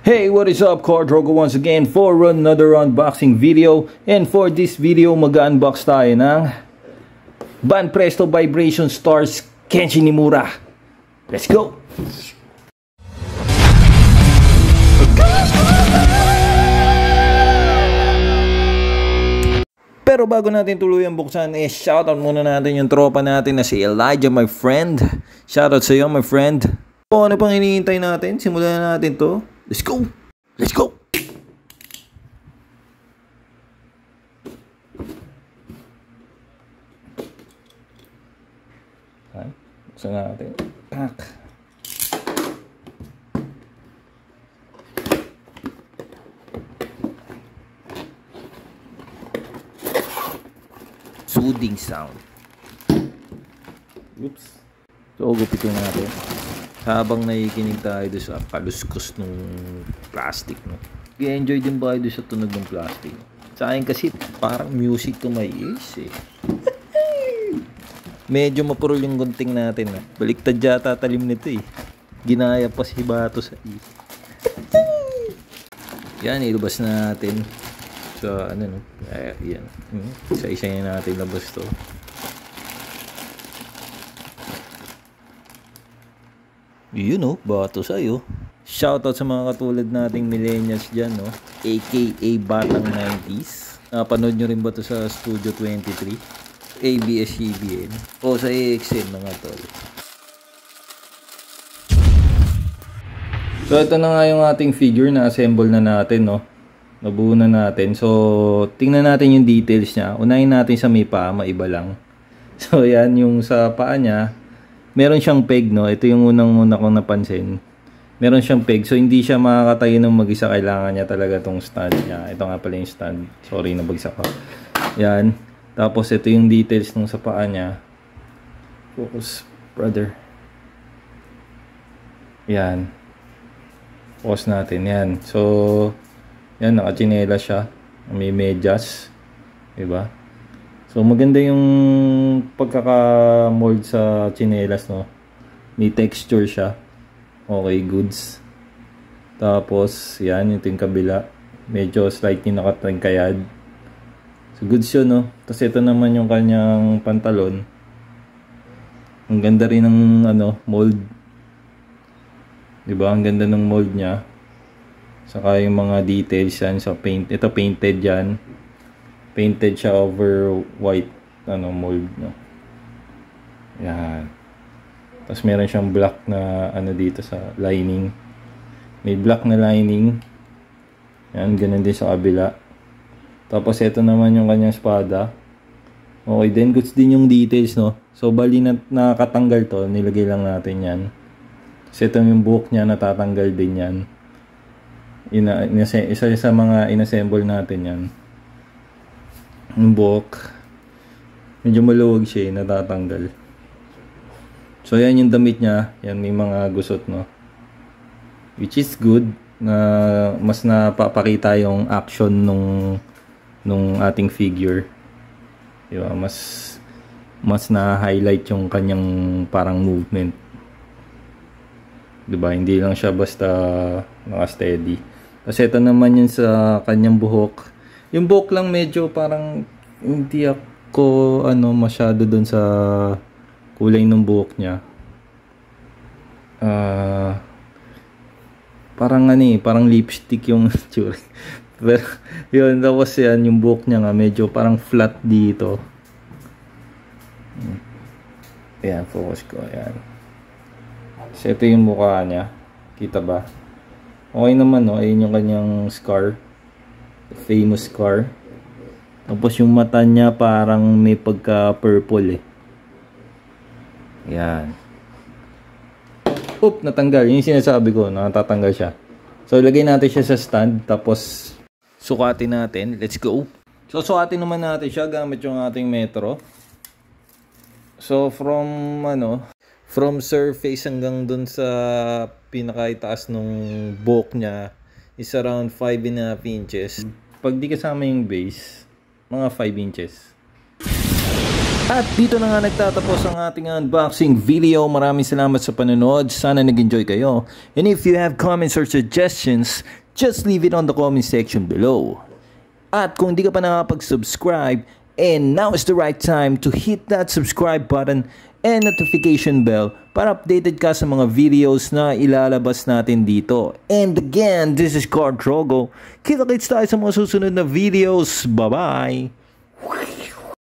Hey, what is up, Cardrogo once again for another unboxing video. And for this video, mag-unbox tayo ng Banpresto Vibration Stars Kenshi Nimura. Let's go! Pero bago natin tuluyang buksan, shoutout muna natin yung tropa natin na si Elijah, my friend. Shoutout sa iyo, my friend. O, ano pang hinihintay natin? Simulan na natin to. Let's go! Let's go! Okay. Buksan natin. Pack. Soothing sound. Oops. So, gupitin natin. Habang nakikinig tayo doon sa kaluskos ng plastic, no? I-enjoy din ba kayo doon sa tunog ng plastic? Sa akin kasi parang music to my ears eh. Medyo mapurol yung gunting natin, ha? Baliktad yata talim nito eh. Ginaya pa si Bato sa ears. Yan, ilabas natin sa ano, no? Yan. Isa-isa natin labas to. You know, Bato sa'yo. Shoutout sa mga katulad nating millennials dyan, no? AKA Batang 90s. Napanood nyo rin ba to sa Studio 23? ABS-CBN. O sa AXN, mga tol. So, ito na nga yung ating figure na assemble na natin, no? Nabuo na natin. So, tingnan natin yung details niya. Unahin natin sa may paa, maiba lang. So, yan yung sa paa niya. Meron siyang peg, no? Ito yung unang-una kong napansin. Meron siyang peg. So, hindi siya makakatayo ng mag-isa. Kailangan niya talaga tong stand niya. Ito nga pala yung stand. Sorry, nabagsak ko. Yan. Tapos, ito yung details nung sa paa niya. Focus, brother. Yan. Focus natin. Yan. So, yan. Naka-chinela siya. May medyas. Diba? So, maganda yung pagkaka-mold sa chinelas, no? May texture siya. Okay, goods. Tapos, yan, yung kabila. Medyo slightly nakatangkayad. So, goods yun, no? Tapos, ito naman yung kanyang pantalon. Ang ganda rin ng, ano, mold. Diba? Ang ganda ng mold niya. Saka yung mga details yan sa paint. Ito, painted yan. Painted siya over white mold, no. Yan. Tapos meron siyang black na dito sa lining. May black na lining. Yan, ganun din sa kabila. Tapos ito naman yung kanyang espada. Okay, then goods din yung details, no. So bali na nakatanggal to, nilagay lang natin yan. Kasi ito yung buhok niya, natatanggal din yan. Isa sa mga inassemble natin yan. Yung buhok, medyo maluwag siya, natatanggal. So yan yung damit niya. Yan, may mga gusot, no, which is good na mas napapakita yung action nung ating figure, diba? Mas na-highlight yung kanyang parang movement, diba? Hindi lang siya basta naka-steady. Kasi ito naman yun sa kanyang buhok. Yung buhok lang medyo parang hindi ako masyado doon sa kulay ng buhok niya. Parang parang lipstick yung tsura. Pero yun, tapos yan, yung buhok niya nga medyo parang flat dito. Ayan, focus ko. Ayan. So ito yung mukha niya. Kita ba? Okay naman, no? Ayun yung kanyang scar. Famous scar. Tapos yung mata niya parang may pagka-purple eh. Yan. Oop, natanggal. Yung sinasabi ko, natatanggal siya. So, ilagay natin siya sa stand. Tapos, sukatin natin. Let's go. So, sukatin naman natin siya gamit yung ating metro. So, from surface hanggang dun sa pinakaitaas nung buhok niya is around 5.5 inches. Pag di kasama yung base, mga 5 inches. At dito na nga nagtatapos ang ating unboxing video. Maraming salamat sa panonood. Sana nag-enjoy kayo. And if you have comments or suggestions, just leave it on the comment section below. At kung di ka pa nakapag-subscribe, and now is the right time to hit that subscribe button and notification bell para updated ka sa mga videos na ilalabas natin dito. And again, this is Card Drogo. Kita-kits tayo sa mga susunod na videos. Bye-bye!